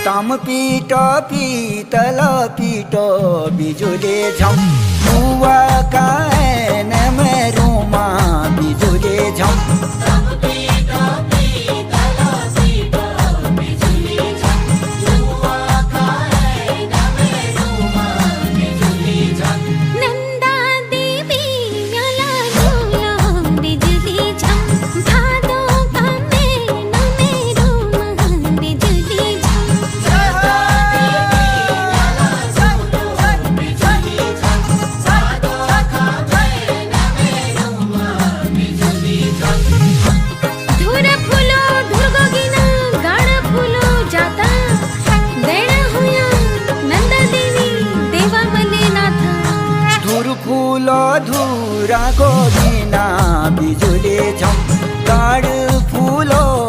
ताम पीट पीतल पीट बिजुले झम बुआ कान में रूमा बिजुले झम